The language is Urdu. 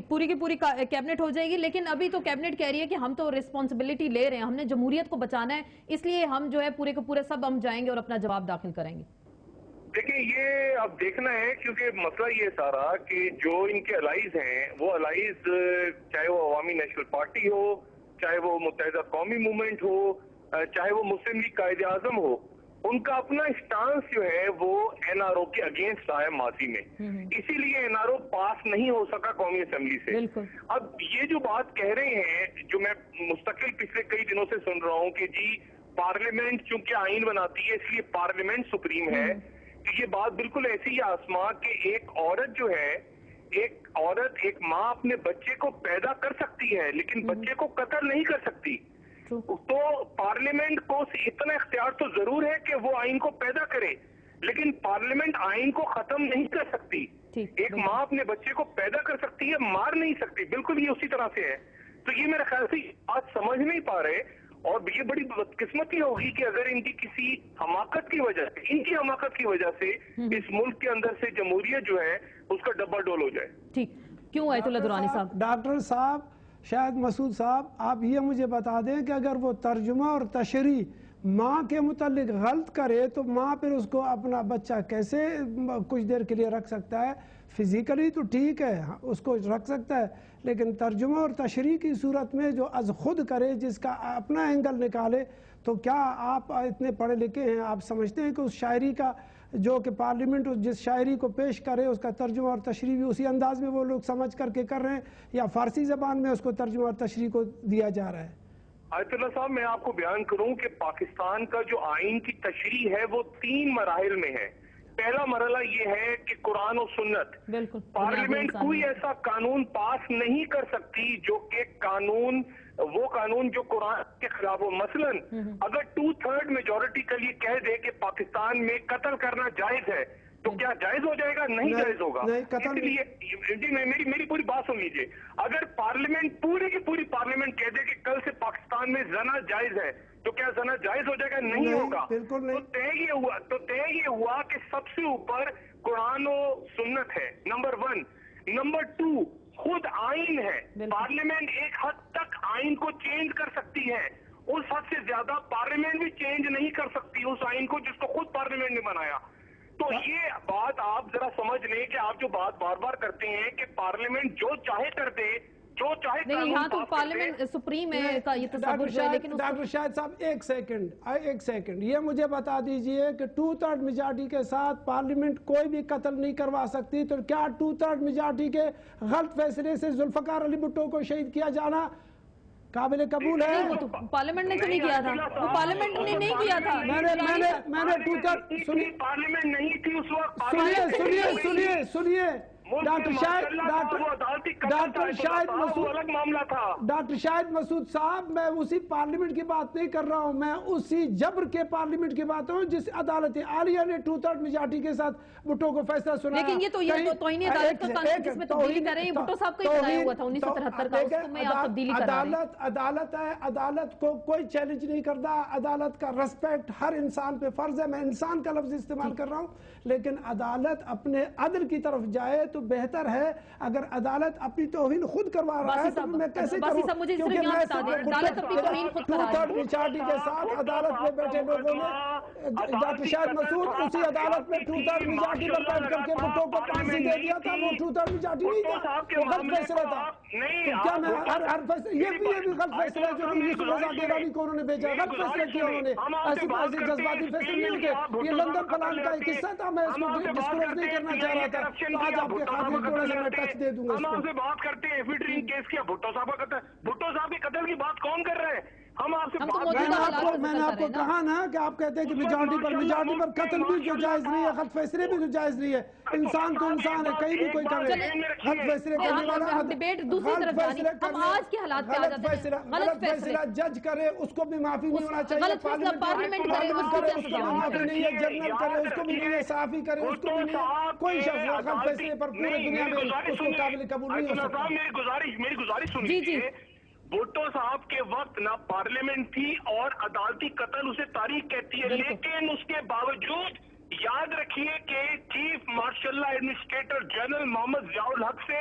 پوری کی پوری کیبنٹ ہو جائے گی، لیکن ابھی تو کیبنٹ کہہ رہی ہے کہ ہم تو ریسپانسبلٹی لے رہے ہیں، ہم نے جمہوریت کو بچانا ہے، اس لیے ہم جو ہے پورے کے پورے سب ہم جائیں گے اور اپنا جواب داخل کریں گے۔ دیکھیں یہ اب دیکھنا ہے، کیونکہ مسئلہ یہ سارا کہ جو ان کے الائز ہیں وہ الائز چاہے وہ عوامی نیشنل پارٹی ہو، چاہے وہ متحدہ قومی موومنٹ ہو، چاہے وہ مسلم لیگ قائد اعظم ہو، ان کا اپنا اسٹانس جو ہے وہ این آر او کے اگینسٹ آیا ماضی میں، اسی لیے این آر او پاس نہیں ہو سکا قومی اسمبلی سے۔ اب یہ جو بات کہہ رہے ہیں، جو میں مستقل پچھلے کئی دنوں سے سن رہا ہوں کہ جی پارلیمنٹ چونکہ آئین بناتی ہے اس لیے پارلیمنٹ سپریم ہے، یہ بات بالکل ایسی ہے آسما کہ ایک عورت جو ہے، ایک ماں اپنے بچے کو پیدا کر سکتی ہے لیکن بچے کو قتل نہیں کر سکتی۔ تو پارلیمنٹ کو اتنا اختیار تو ضرور ہے کہ وہ آئین کو پیدا کرے، لیکن پارلیمنٹ آئین کو ختم نہیں کر سکتی۔ ایک ماں اپنے بچے کو پیدا کر سکتی ہے، مار نہیں سکتی، بالکل یہ اسی طرح سے ہے۔ تو یہ میرے خیال سے بات سمجھ نہیں پا رہے، اور یہ بڑی بدقسمتی ہوگی کہ اگر ان کی کسی حماقت کی وجہ سے، ان کی حماقت کی وجہ سے اس ملک کے اندر سے جمہوریت جو ہے اس کا ڈبہ ڈول ہو جائے۔ ٹھیک، کیوں آیت اللہ درانی صاحب؟ ڈاکٹر صاحب، شاید مسعود صاحب، آپ یہ مجھے بتا دیں کہ اگر وہ ترجمہ اور تشریح ماں کے متعلق غلط کرے تو ماں پھر اس کو اپنا بچہ کیسے کچھ دیر کے لیے رکھ سکتا ہے؟ فزیکلی تو ٹھیک ہے اس کو رکھ سکتا ہے، لیکن ترجمہ اور تشریح کی صورت میں جو از خود کرے، جس کا اپنا اینگل نکالے، تو کیا آپ اتنے پڑھے لکھے ہیں، آپ سمجھتے ہیں کہ اس شاعری کا جو کہ پارلیمنٹ جس شاعری کو پیش کرے اس کا ترجمہ اور تشریح بھی اسی انداز میں وہ لوگ سمجھ کر کے کر رہے ہیں، یا فارسی زبان میں اس کو ترجمہ اور تشریح کو دیا جا رہا ہے؟ آیت اللہ صاحب، میں آپ کو بیان کروں کہ پاکستان کا جو آئین کی تشریح ہے وہ 3 مراحل میں ہے۔ پہلا مرحلہ یہ ہے کہ قرآن و سنت، پارلیمنٹ کوئی ایسا قانون پاس نہیں کر سکتی جو کہ وہ قانون جو قرآن کے خلاف ہو۔ مثلا اگر 2/3 میجورٹی کا یہ کہہ دے کہ پاکستان میں قتل کرنا جائز ہے تو کیا جائز ہو جائے گا؟ نہیں جائز ہوگا۔ اس لیے جی میری پوری بات سن لیجئے، اگر پارلیمنٹ پوری کی پوری پارلیمنٹ کہہ دے کہ کل سے پاکستان میں زنا جائز ہے تو کیا زنا جائز ہو جائے گا؟ نہیں ہوگا۔ تو طے یہ ہوا کہ سب سے اوپر قرآن و سنت ہے، نمبر 1۔ نمبر 2 خود آئین ہے۔ پارلیمنٹ ایک حد تک آئین کو چینج کر سکتی ہے، اس حد سے زیادہ پارلیمنٹ بھی چینج نہیں کر سکتی اس آئین کو جس کو خود پارلیمنٹ نے بنایا۔ تو یہ بات آپ ذرا سمجھ لیں کہ آپ جو بات بار بار کرتے ہیں کہ پارلیمنٹ جو چاہے کر دے، جو چاہے نہیں، یہاں تو پارلیمنٹ سپریم ہے کا یہ تصور ہے، لیکن ڈاکٹر شاہد صاحب ایک سیکنڈ یہ مجھے بتا دیجئے کہ 2/3 میجارٹی کے ساتھ پارلیمنٹ کوئی بھی قتل نہیں کروا سکتی، تو کیا 2/3 میجارٹی کے غلط فیصلے سے ذوالفقار علی بھٹو کو شہید کیا جانا قابل قبول ہے؟ وہ تو پارلیمنٹ نے تو نہیں کیا تھا، وہ پارلیمنٹ نے نہیں کیا تھا۔ میں نے پارلیمنٹ نہیں تھی اس وقت۔ سنیے ڈاکٹر شاہد مسعود صاحب، میں اسی پارلیمنٹ کی بات نہیں کر رہا ہوں، میں اسی جبر کے پارلیمنٹ کی بات ہوں جس عدالت عالیہ نے 2/3 میجارٹی کے ساتھ بھٹو کو فیصلہ سنایا۔ لیکن یہ تو توہین عدالت کا قانون جس میں تبدیلی کر رہے ہیں، بھٹو صاحب کا ہی بنایا ہوا تھا 1973 کا، اس میں آپ تبدیلی کر رہے ہیں۔ عدالت ہے، عدالت کو کوئی چیلنج نہیں کرتا، عدالت کا ریسپیکٹ ہر انسان پہ فرض ہے، میں انسان کا لفظ استعمال کر رہا ہوں، لیکن عدالت اپنے عدل کی طرف جائے تو بہتر ہے۔ اگر عدالت اپنی توہین خود کروا رہا ہے تو میں کیسے کروں؟ کیونکہ میں 2/3 میجارٹی کے ساتھ عدالت میں بیٹھے لوگوں نے ڈاکٹر شاہد مسعود اسی عدالت میں 2/3 میجارٹی پر بیٹھ کر کے بھٹو کو پھانسی دے دیا تھا، وہ 2/3 میجارٹی نہیں تھا، وہ غلط فیصلہ تھا۔ کیا میں ہر فیصلہ یہ بھی غلط فیصلہ ہے جو یوسف رضا گیلانی کو انہوں نے بھیجا، غلط فیصلہ کیا انہوں نے، ایسے جذباتی فیصلے نہیں تھے۔ یہ لندن فلان کا ایک حصہ تھا، میں اس کو ڈسکلوز نہیں کرنا چاہ رہا تھا، تو آج آپ کے خاطر تھوڑا سا میں ٹچ دے دوں گا۔ ہم آپ سے بات کرتے ہیں ایفیڈرین کیس کیا بھٹو صاحب کا قتل، بھٹو صاحب کے قتل کی بات کون کر رہے ہیں؟ ہم آپ سے میں نے آپ کو کہا نا کہ آپ کہتے ہیں کہ میجارٹی پر قتل بھی جو جائز نہیں ہے، غلط فیصلے بھی جو جائز نہیں ہے، انسان تو انسان ہے، کہیں بھی کوئی کرے غلط فیصلے کرنے والا، ڈیبیٹ دوسری طرف جانی، ہم آج کے حالات پہ آ جاتے ہیں۔ غلط فیصلہ جج کرے اس کو بھی معافی نہیں ہونا چاہیے، پارلیمنٹ کرے اس کو بھی معافی نہیں ہے، جنرل کرے اس کو بھی نہیں ہے، صحافی کرے اس کو بھی نہیں ہے، کوئی شخص غلط فیصلے پر پورے دنیا میں اس کو قابل قبول نہیں ہو سکتا۔ میری گزارش سنیے، بھٹو صاحب کے وقت نہ پارلیمنٹ تھی اور عدالتی قتل اسے تاریخ کہتی ہے، لیکن اس کے باوجود یاد رکھیے کہ چیف مارشل ایڈمنسٹریٹر جنرل محمد ضیاء الحق سے